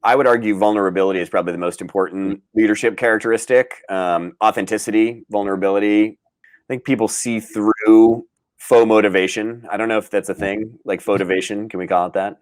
I would argue vulnerability is probably the most important leadership characteristic. Authenticity, vulnerability. I think people see through faux motivation. I don't know if that's a thing, like photivation. Can we call it that?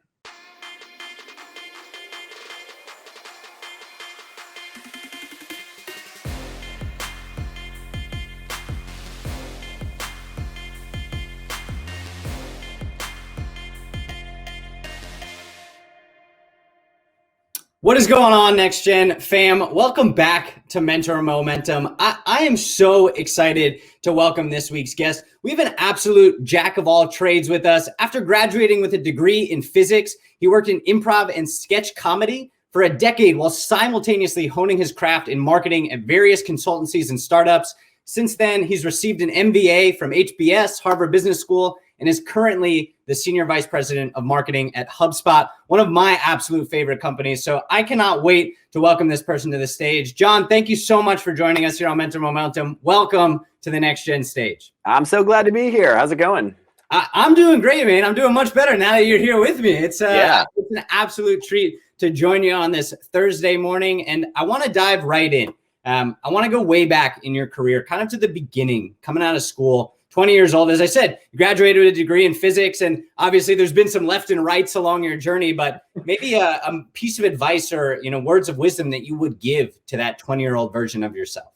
What is going on, Next Gen fam? Welcome back to Mentor Momentum. I am so excited to welcome this week's guest. We have an absolute jack of all trades with us. After graduating with a degree in physics, he worked in improv and sketch comedy for a decade while simultaneously honing his craft in marketing at various consultancies and startups. Since then, he's received an MBA from HBS, Harvard Business School, and is currently the Senior Vice President of Marketing at HubSpot, one of my absolute favorite companies. So I cannot wait to welcome this person to the stage. Jon, thank you so much for joining us here on Mentor Momentum. Welcome to the Next Gen stage. I'm so glad to be here. How's it going? I'm doing great, man. I'm doing much better now that you're here with me. It's an absolute treat to join you on this Thursday morning. And I want to dive right in. I want to go way back in your career, kind of to the beginning, coming out of school. 20 years old, as I said, you graduated with a degree in physics, and obviously there's been some left and rights along your journey, but maybe a piece of advice or, words of wisdom that you would give to that 20-year-old version of yourself.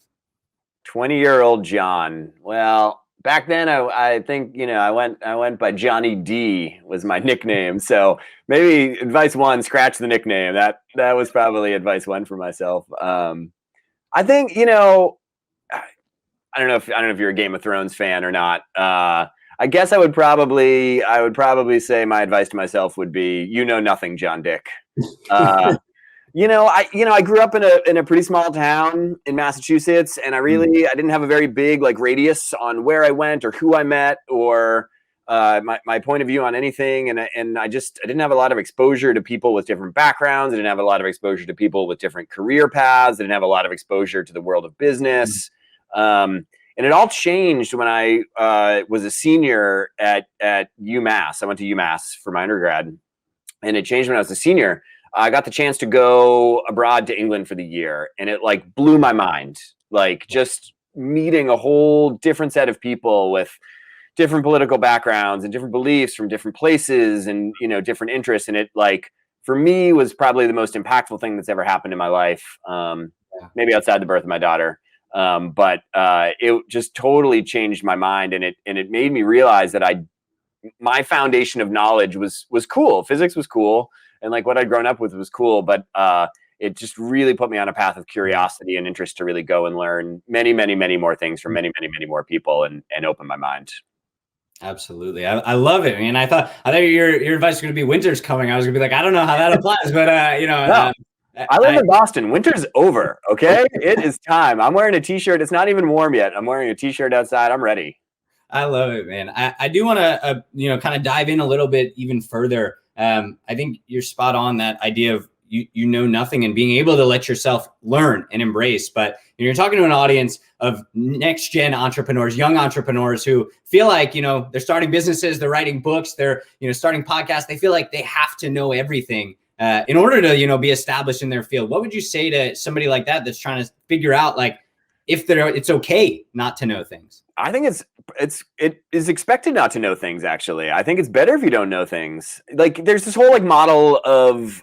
20-year-old Jon. Well, back then I think, I went by Johnny D was my nickname. So maybe advice one, scratch the nickname. That was probably advice one for myself. I think, I don't know if you're a Game of Thrones fan or not. I guess I would probably say my advice to myself would be, nothing, Jon Dick. I grew up in a pretty small town in Massachusetts, and I didn't have a very big radius on where I went or who I met or my point of view on anything. And I didn't have a lot of exposure to people with different backgrounds. I didn't have a lot of exposure to people with different career paths. I didn't have a lot of exposure to the world of business. And it all changed when I was a senior at UMass. I went to UMass for my undergrad, and it changed when I was a senior. I got the chance to go abroad to England for the year, and it blew my mind. Just meeting a whole different set of people with different political backgrounds and different beliefs from different places and different interests. And it for me was probably the most impactful thing that's ever happened in my life. Maybe outside the birth of my daughter. But it just totally changed my mind, and it made me realize that my foundation of knowledge was cool. Physics was cool, and what I'd grown up with was cool, but it just really put me on a path of curiosity and interest to really go and learn many, many, many more things from many, many, many more people and open my mind. Absolutely. I love it. I mean, I thought your advice was going to be winter's coming. I was gonna be I don't know how that applies, but no. I live in Boston. Winter's over, okay? It is time. I'm wearing a t-shirt. It's not even warm yet. I'm wearing a t-shirt outside. I'm ready. I love it, man. I do want to, kind of dive in a little bit even further. I think you're spot on that idea of you know nothing and being able to let yourself learn and embrace. But you're talking to an audience of next gen entrepreneurs, young entrepreneurs who feel like, they're starting businesses, they're writing books, they're, starting podcasts. They feel like they have to know everything. In order to, be established in their field. What would you say to somebody like that that's trying to figure out if it's okay not to know things? I think it is expected not to know things. Actually, I think it's better if you don't know things. There's this whole model of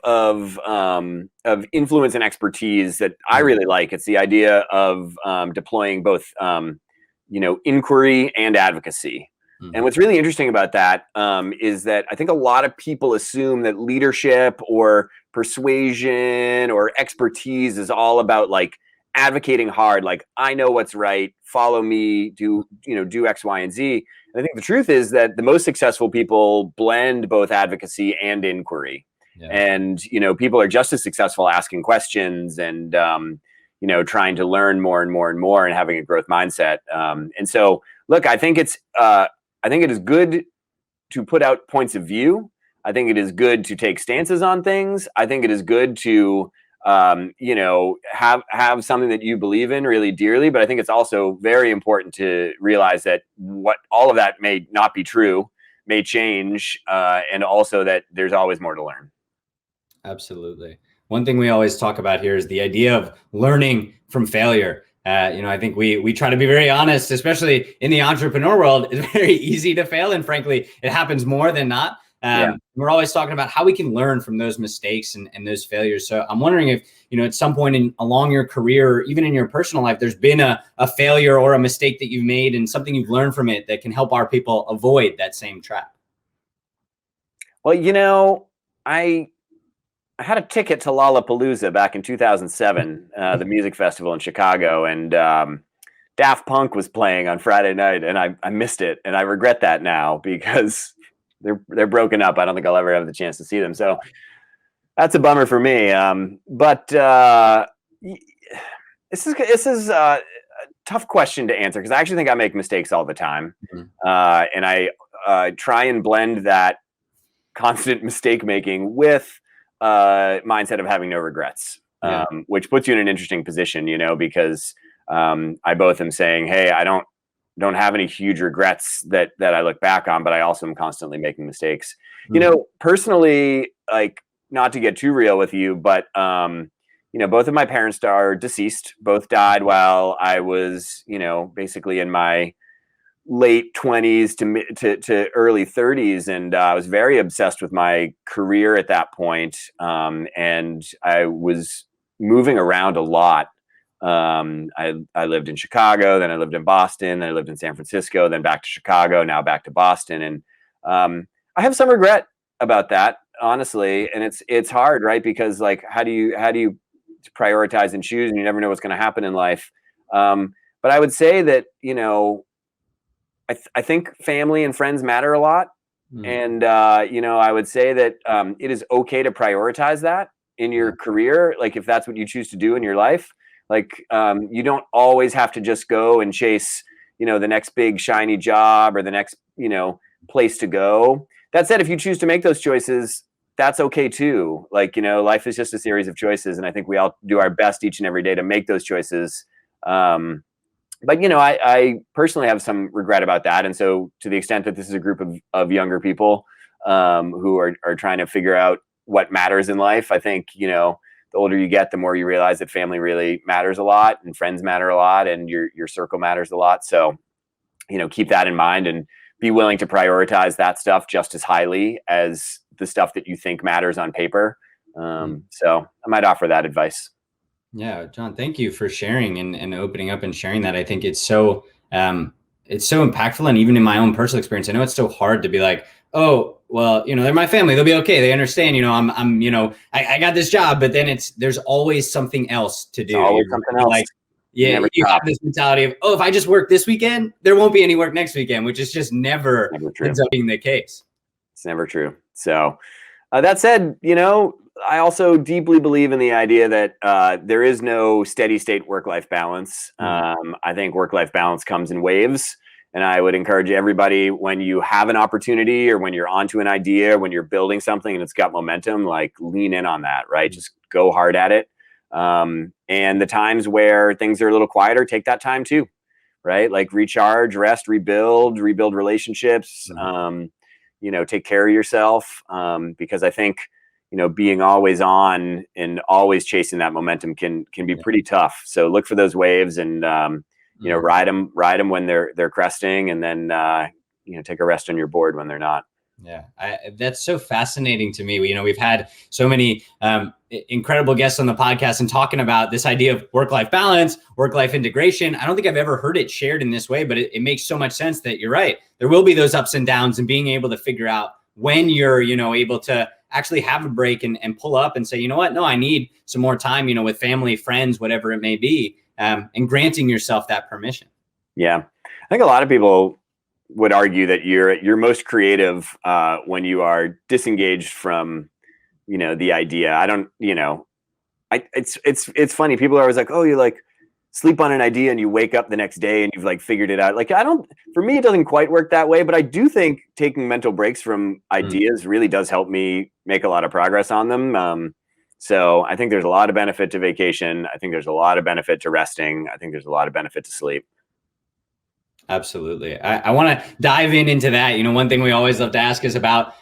influence and expertise that I really like. It's the idea of deploying both inquiry and advocacy. And what's really interesting about that is that I think a lot of people assume that leadership or persuasion or expertise is all about advocating hard, I know what's right, follow me, do X, Y, and Z. And I think the truth is that the most successful people blend both advocacy and inquiry. Yeah. And, people are just as successful asking questions and, trying to learn more and more and more and having a growth mindset. And so, look, I think it is good to put out points of view. I think it is good to take stances on things. I think it is good to, have something that you believe in really dearly. But I think it's also very important to realize that all of that may not be true, may change, and also that there's always more to learn. Absolutely. one thing we always talk about here is the idea of learning from failure. I think we try to be very honest, especially in the entrepreneur world. It's very easy to fail, and frankly, it happens more than not. We're always talking about how we can learn from those mistakes and those failures. So I'm wondering if, at some point along your career, or even in your personal life, there's been a failure or a mistake that you've made and something you've learned from it that can help our people avoid that same trap. Well, I had a ticket to Lollapalooza back in 2007, the music festival in Chicago, and Daft Punk was playing on Friday night, and I missed it, and I regret that now because they're broken up. I don't think I'll ever have the chance to see them, so that's a bummer for me. But this is a tough question to answer because I actually think I make mistakes all the time, and I try and blend that constant mistake making with mindset of having no regrets, which puts you in an interesting position, because I both am saying, hey, I don't have any huge regrets that I look back on, but I also am constantly making mistakes. Personally, like, not to get too real with you, but both of my parents are deceased. Both died while I was, basically in my late 20s to early 30s, and I was very obsessed with my career at that point, and I was moving around a lot. I lived in Chicago, then I lived in Boston, then I lived in San Francisco, then back to Chicago, now back to Boston, and I have some regret about that, honestly. And it's hard, right? Because, like, how do you prioritize and choose, and you never know what's going to happen in life. But I would say that I think family and friends matter a lot. And, I would say that it is okay to prioritize that in your career. Like, if that's what you choose to do in your life, like, you don't always have to just go and chase, the next big shiny job or the next, place to go. That said, if you choose to make those choices, that's okay too. Like, life is just a series of choices. And I think we all do our best each and every day to make those choices. But, I personally have some regret about that. And so, to the extent that this is a group of younger people who are trying to figure out what matters in life, I think, the older you get, the more you realize that family really matters a lot, and friends matter a lot, and your circle matters a lot. So, keep that in mind and be willing to prioritize that stuff just as highly as the stuff that you think matters on paper. So I might offer that advice. Yeah, Jon, thank you for sharing and opening up and sharing that. I think it's so impactful. And even in my own personal experience, I know it's so hard to be like, oh, well, they're my family. They'll be okay. They understand, I got this job, but then there's always something else to do. Always something else. Like, you have this mentality of, oh, if I just work this weekend, there won't be any work next weekend, which is just never ends up being the case. It's never true. So that said, I also deeply believe in the idea that there is no steady state work-life balance. I think work-life balance comes in waves. And I would encourage everybody, when you have an opportunity or when you're onto an idea, when you're building something and it's got momentum, like, lean in on that, right? Just go hard at it. And the times where things are a little quieter, take that time too, right? Like, recharge, rest, rebuild relationships, take care of yourself. Because I think, being always on and always chasing that momentum can be pretty tough. So look for those waves and, ride them when they're cresting, and then, take a rest on your board when they're not. Yeah, that's so fascinating to me. We've had so many incredible guests on the podcast and talking about this idea of work-life balance, work-life integration. I don't think I've ever heard it shared in this way, but it makes so much sense that you're right. There will be those ups and downs, and being able to figure out when you're, able to actually have a break and pull up and say, you know what? No, I need some more time, with family, friends, whatever it may be, and granting yourself that permission. Yeah. I think a lot of people would argue that you're most creative when you are disengaged from, the idea. I don't, it's funny. People are always like, oh, you like sleep on an idea and you wake up the next day and you've like figured it out. Like, for me, it doesn't quite work that way, but I do think taking mental breaks from ideas really does help me make a lot of progress on them. So I think there's a lot of benefit to vacation. I think there's a lot of benefit to resting. I think there's a lot of benefit to sleep. Absolutely. I want to dive into that. One thing we always love to ask is about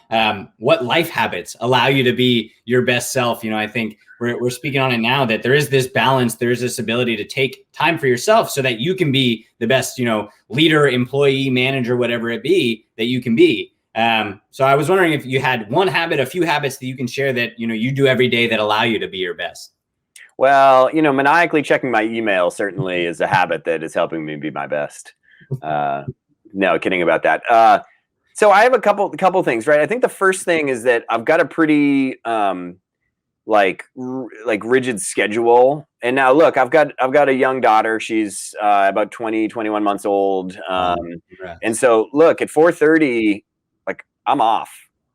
what life habits allow you to be your best self. I think we're speaking on it now that there is this balance, there is this ability to take time for yourself so that you can be the best, leader, employee, manager, whatever it be that you can be. So I was wondering if you had one habit, a few habits that you can share that, you do every day that allow you to be your best. Well, maniacally checking my email certainly is a habit that is helping me be my best. No, kidding about that. So I have a couple things, right? I think the first thing is that I've got a pretty like rigid schedule. And now look, I've got a young daughter. She's about 20, 21 months old. And so look, at 4:30, like I'm off.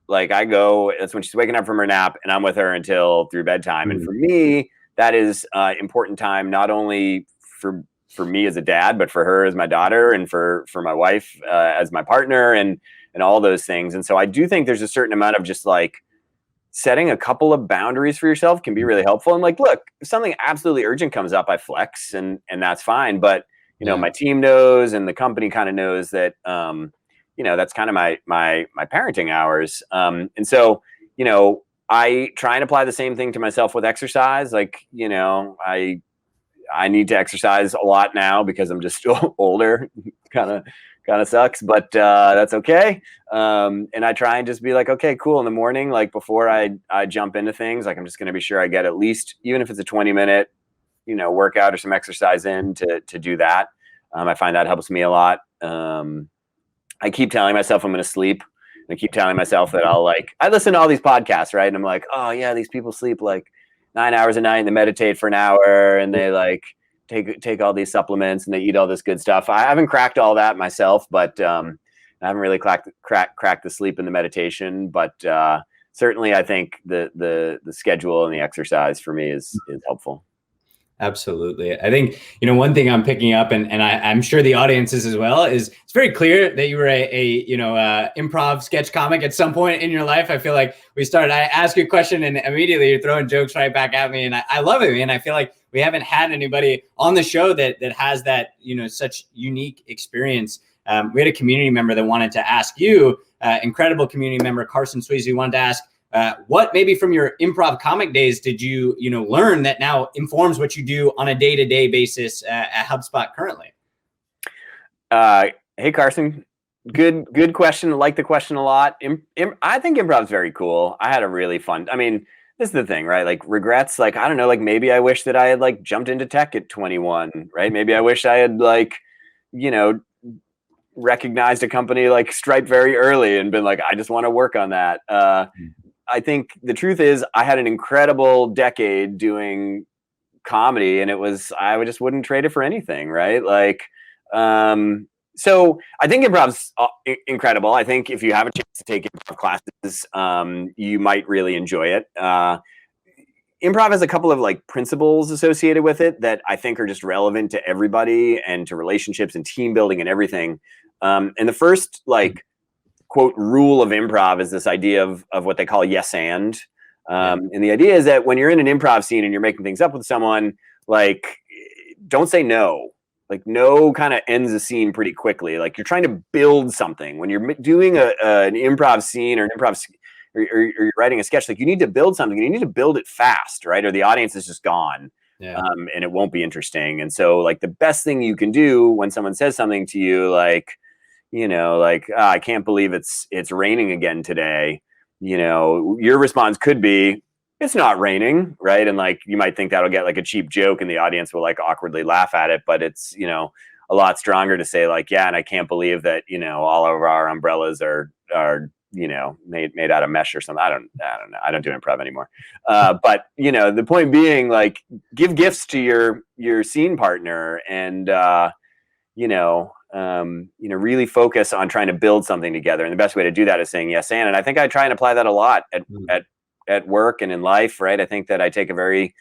Like I go, that's when she's waking up from her nap, and I'm with her until through bedtime. And for me, that is important time, not only for me as a dad, but for her as my daughter, and for my wife as my partner, and all those things. And so I do think there's a certain amount of just like setting a couple of boundaries for yourself can be really helpful. And like, look, if something absolutely urgent comes up, I flex, and that's fine. But my team knows, and the company kind of knows that that's kind of my parenting hours. And so I try and apply the same thing to myself with exercise. Like, I need to exercise a lot now because I'm just older. kind of sucks, but that's okay. And I try and just be like, okay, cool. In the morning, like before I jump into things, like I'm just going to be sure I get at least, even if it's a 20-minute, workout or some exercise in to do that. I find that helps me a lot. I keep telling myself I'm going to sleep. I keep telling myself that I listen to all these podcasts, right? And I'm like, oh yeah, these people sleep like 9 hours a night and they meditate for an hour and they like take all these supplements and they eat all this good stuff. I haven't cracked all that myself, but I haven't really cracked the sleep and the meditation. But certainly I think the schedule and the exercise for me is helpful. Absolutely. I think, one thing I'm picking up, and I'm sure the audience is as well, is it's very clear that you were a improv sketch comic at some point in your life. I feel like I ask you a question and immediately you're throwing jokes right back at me. And I love it, man. I feel like we haven't had anybody on the show that has that, such unique experience. We had a community member that wanted to ask you, incredible community member, Carson Sweezy, wanted to ask, what maybe from your improv comic days did you learn that now informs what you do on a day-to-day basis at HubSpot currently? Hey Carson, good question. I like the question a lot. I think improv is very cool. I had a really fun. I mean, this is the thing, right? Like regrets. Like I don't know. Like maybe I wish that I had like jumped into tech at 21, right? Maybe I wish I had like recognized a company like Stripe very early and been like, I just want to work on that. I think the truth is I had an incredible decade doing comedy, and I just wouldn't trade it for anything. Right. Like, so I think improv's incredible. I think if you have a chance to take improv classes, you might really enjoy it. Improv has a couple of like principles associated with it that I think are just relevant to everybody and to relationships and team building and everything. And the first like quote rule of improv is this idea of what they call yes and. And the idea is that when you're in an improv scene and you're making things up with someone, like don't say no. Like no kind of ends the scene pretty quickly. Like you're trying to build something when you're doing an improv scene or an improv or you're writing a sketch. Like you need to build something. You need to build it fast, right? Or the audience is just gone, and it won't be interesting. And so, like the best thing you can do when someone says something to you, like I can't believe it's raining again today. Your response could be, it's not raining, right? And like you might think that'll get like a cheap joke and the audience will like awkwardly laugh at it, but it's a lot stronger to say like, yeah, and I can't believe that all of our umbrellas are made out of mesh or something. I don't know. I don't do improv anymore. But the point being, like, give gifts to your scene partner, and really focus on trying to build something together. And the best way to do that is saying yes and I think I try and apply that a lot at work and in life, right? I think that I take a very,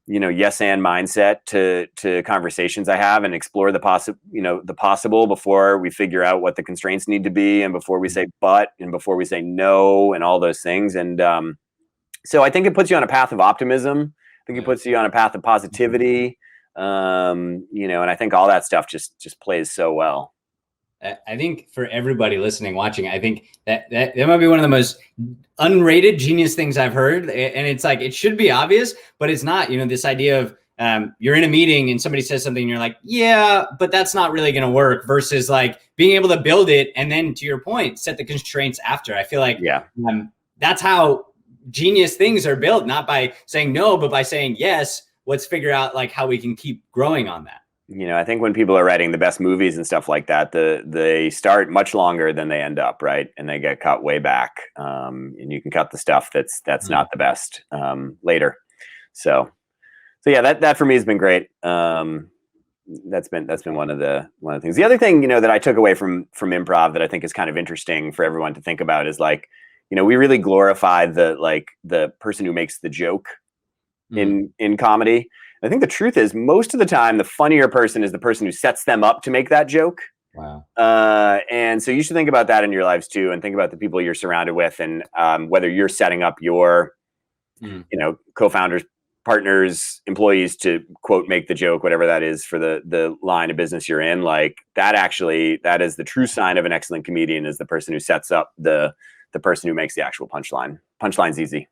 yes and mindset to conversations I have and explore the possible before we figure out what the constraints need to be, and before we say but, and before we say no, and all those things. And so I think it puts you on a path of optimism. I think it puts you on a path of positivity. And I think all that stuff just plays so well. I think for everybody listening, watching, I think that might be one of the most unrated genius things I've heard. And it's like, it should be obvious, but it's not. This idea of you're in a meeting and somebody says something and you're like, yeah, but that's not really going to work, versus like being able to build it. And then, to your point, set the constraints after. I feel like that's how genius things are built, not by saying no, but by saying yes. Let's figure out like how we can keep growing on that. I think when people are writing the best movies and stuff like that, they start much longer than they end up, right? And they get cut way back. And you can cut the stuff that's not the best later. So yeah, that for me has been great. That's been one of the things. The other thing, that I took away from improv that I think is kind of interesting for everyone to think about is like, we really glorify the person who makes the joke in comedy. I think the truth is, most of the time, the funnier person is the person who sets them up to make that joke. Wow. And so you should think about that in your lives too, and think about the people you're surrounded with, and whether you're setting up your, co-founders, partners, employees to quote make the joke, whatever that is for the line of business you're in. Like that is the true sign of an excellent comedian, is the person who sets up the person who makes the actual punchline. Punchline's easy.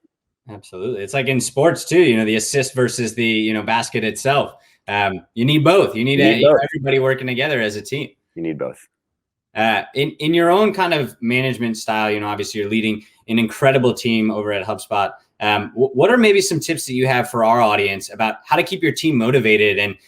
Absolutely. It's like in sports too, the assist versus the, basket itself. You need both. You need everybody working together as a team. You need both. In your own kind of management style, obviously you're leading an incredible team over at HubSpot. What are maybe some tips that you have for our audience about how to keep your team motivated and,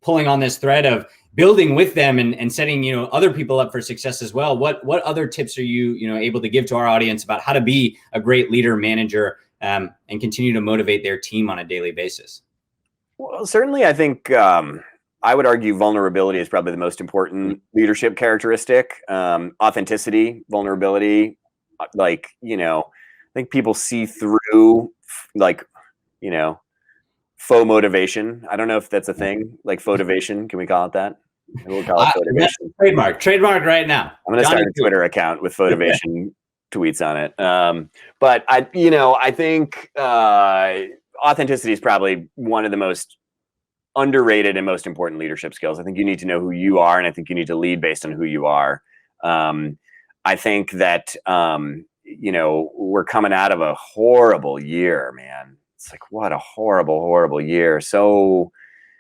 pulling on this thread of building with them and setting, other people up for success as well? What other tips are you, able to give to our audience about how to be a great leader, manager, and continue to motivate their team on a daily basis? Well, certainly I think I would argue vulnerability is probably the most important leadership characteristic. Authenticity, vulnerability, I think people see through faux motivation. I don't know if that's a thing, like photivation. Can we call it that? We'll call it photivation. Trademark right now. I'm going to start a Twitter account with photivation tweets on it. But I think authenticity is probably one of the most underrated and most important leadership skills. I think you need to know who you are, and I think you need to lead based on who you are. I think that we're coming out of a horrible year, man. It's like, what a horrible, horrible year. So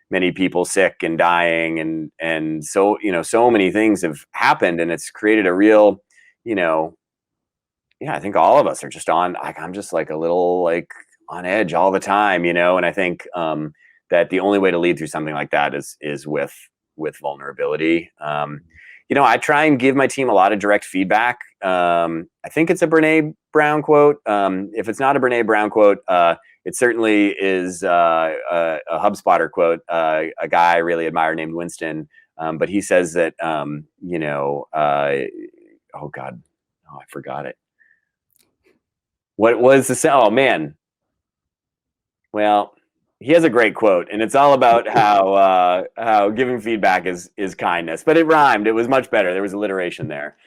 many people sick and dying, and so so many things have happened, and it's created a real, I think all of us are just on, I'm just like a little like on edge all the time, and I think that the only way to lead through something like that is with vulnerability. I try and give my team a lot of direct feedback. I think it's a Brene Brown quote. If it's not a Brene Brown quote, it certainly is a HubSpotter quote. A guy I really admire named Winston, but he says that oh God, I forgot it. What was the oh man? Well, he has a great quote, and it's all about how giving feedback is kindness. But it rhymed. It was much better. There was alliteration there.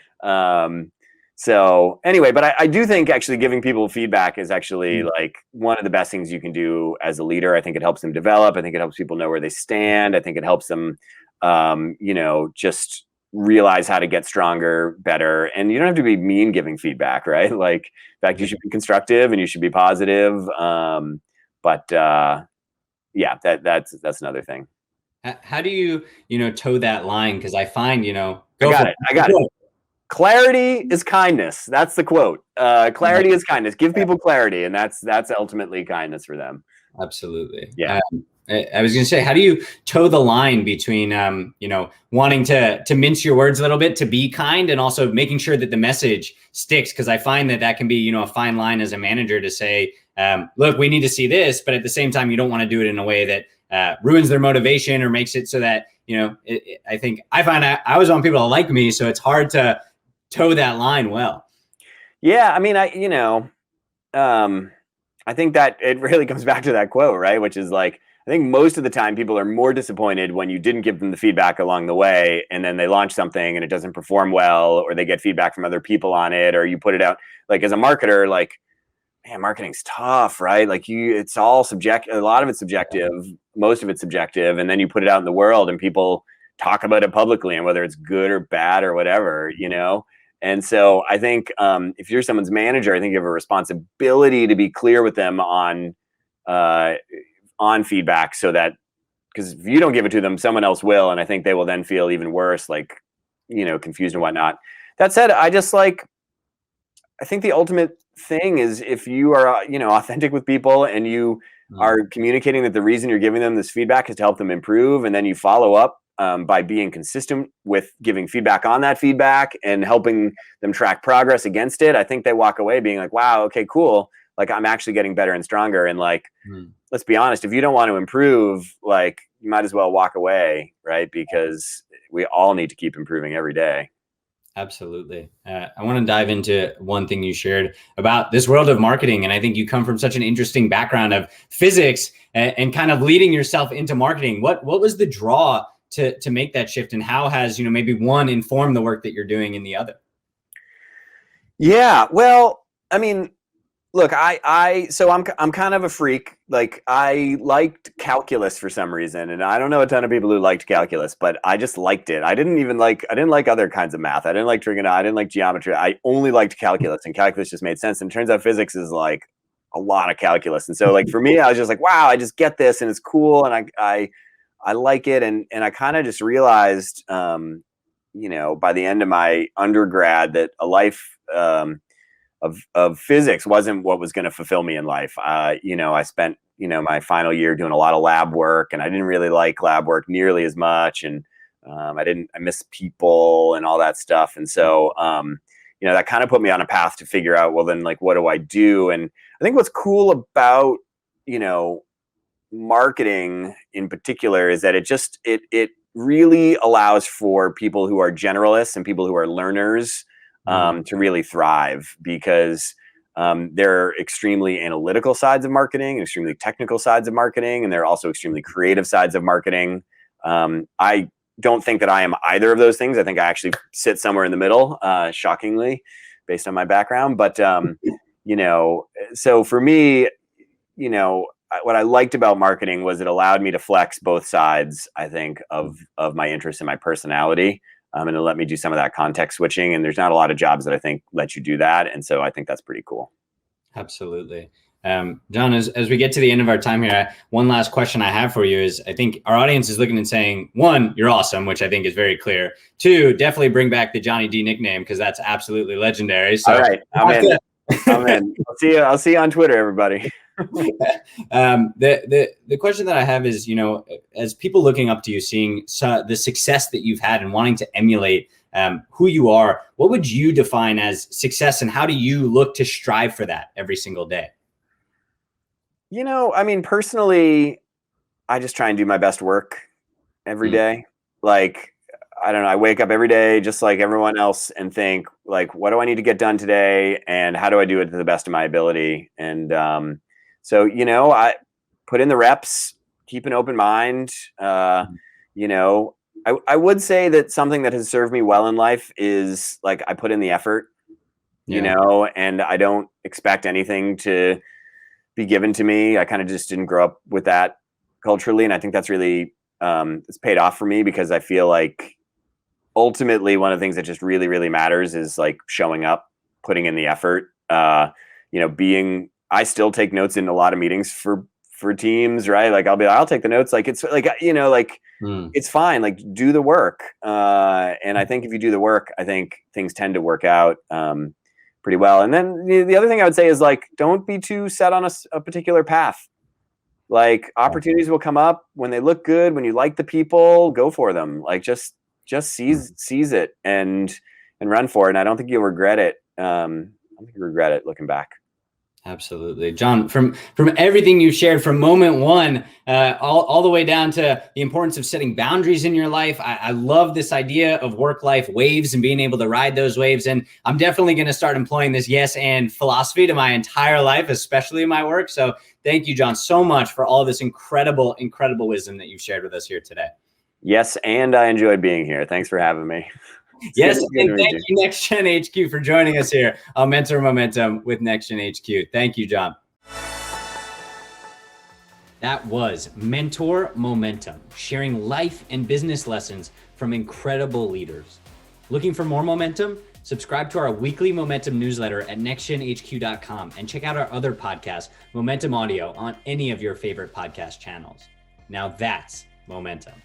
So anyway, but I do think actually giving people feedback is actually like one of the best things you can do as a leader. I think it helps them develop. I think it helps people know where they stand. I think it helps them, just realize how to get stronger, better. And you don't have to be mean giving feedback, right? Like, in fact, you should be constructive and you should be positive. But yeah, that's another thing. How do you, toe that line? Because I find, I got it. Clarity is kindness. That's the quote. Clarity is kindness. Give people clarity, and that's ultimately kindness for them. Absolutely. Yeah. I was going to say, how do you toe the line between, wanting to mince your words a little bit to be kind, and also making sure that the message sticks? Because I find that can be, a fine line as a manager to say, look, we need to see this, but at the same time, you don't want to do it in a way that ruins their motivation or makes it so that, I think I find I always want people to like me, so it's hard to toe that line well. Yeah, I mean, I think that it really comes back to that quote, right? Which is like, I think most of the time people are more disappointed when you didn't give them the feedback along the way, and then they launch something and it doesn't perform well, or they get feedback from other people on it, or you put it out. Like as a marketer, like, man, marketing's tough, right? Like it's all subjective. A lot of it's subjective, most of it's subjective, and then you put it out in the world and people talk about it publicly and whether it's good or bad or whatever, And so I think if you're someone's manager, I think you have a responsibility to be clear with them on feedback, so that, because if you don't give it to them, someone else will, and I think they will then feel even worse, like, confused and whatnot. That said, I think the ultimate thing is, if you are authentic with people and you are communicating that the reason you're giving them this feedback is to help them improve, and then you follow up by being consistent with giving feedback on that feedback and helping them track progress against it, I think they walk away being like, wow, okay, cool. Like, I'm actually getting better and stronger. And like, let's be honest, if you don't want to improve, like, you might as well walk away, right? Because we all need to keep improving every day. Absolutely. I want to dive into one thing you shared about this world of marketing. And I think you come from such an interesting background of physics and kind of leading yourself into marketing. What was the draw to make that shift, and how has, maybe one informed the work that you're doing in the other? Yeah, well, I mean, look, so I'm kind of a freak. Like, I liked calculus for some reason, and I don't know a ton of people who liked calculus, but I just liked it. I didn't like other kinds of math. I didn't like trigonometry. I didn't like geometry. I only liked calculus, and calculus just made sense. And it turns out physics is like a lot of calculus. And so, like, for me, I was just like, wow, I just get this, and it's cool, and I like it. And I kind of just realized, by the end of my undergrad, that a life of physics wasn't what was going to fulfill me in life. I spent, my final year doing a lot of lab work, and I didn't really like lab work nearly as much. And I miss people and all that stuff. And so, that kind of put me on a path to figure out, well, then, like, what do I do? And I think what's cool about, marketing in particular is that it really allows for people who are generalists and people who are learners to really thrive, because there are extremely analytical sides of marketing, extremely technical sides of marketing, and there are also extremely creative sides of marketing. I don't think that I am either of those things. I think I actually sit somewhere in the middle, shockingly, based on my background. But, so for me, what I liked about marketing was it allowed me to flex both sides, I think, of my interest and my personality. And it let me do some of that context switching. And there's not a lot of jobs that I think let you do that. And so I think that's pretty cool. Absolutely. Jon, as we get to the end of our time here, one last question I have for you is, I think our audience is looking and saying, one, you're awesome, which I think is very clear. Two, definitely bring back the Johnny D nickname, because that's absolutely legendary. So, all right, I'm in. I'm in. I'll see you on Twitter, everybody. The question that I have is, as people looking up to you, seeing the success that you've had and wanting to emulate who you are, what would you define as success, and how do you look to strive for that every single day? Personally, I just try and do my best work every day. Like, I don't know, I wake up every day just like everyone else and think, like, what do I need to get done today, and how do I do it to the best of my ability? And so, I put in the reps, keep an open mind. I would say that something that has served me well in life is, like, I put in the effort, and I don't expect anything to be given to me. I kind of just didn't grow up with that culturally. And I think that's really, it's paid off for me, because I feel like ultimately one of the things that just really, really matters is, like, showing up, putting in the effort, I still take notes in a lot of meetings for teams, right? Like, I'll take the notes. Like, it's like, it's fine. Like, do the work. And I think if you do the work, I think things tend to work out pretty well. And then the other thing I would say is, like, don't be too set on a particular path. Like, opportunities will come up when they look good, when you like the people, go for them. Like, just seize it and run for it. And I don't think you'll regret it. I don't think you regret it looking back. Absolutely. Jon, from everything you shared from moment one, all the way down to the importance of setting boundaries in your life. I love this idea of work-life waves and being able to ride those waves. And I'm definitely going to start employing this yes and philosophy to my entire life, especially in my work. So thank you, Jon, so much for all this incredible, incredible wisdom that you've shared with us here today. Yes, and I enjoyed being here. Thanks for having me. Yes, and thank you, Next Gen HQ, for joining us here on Mentor Momentum with Next Gen HQ. Thank you, Jon. That was Mentor Momentum, sharing life and business lessons from incredible leaders. Looking for more momentum? Subscribe to our weekly momentum newsletter at nextgenhq.com and check out our other podcast, Momentum Audio, on any of your favorite podcast channels. Now that's momentum.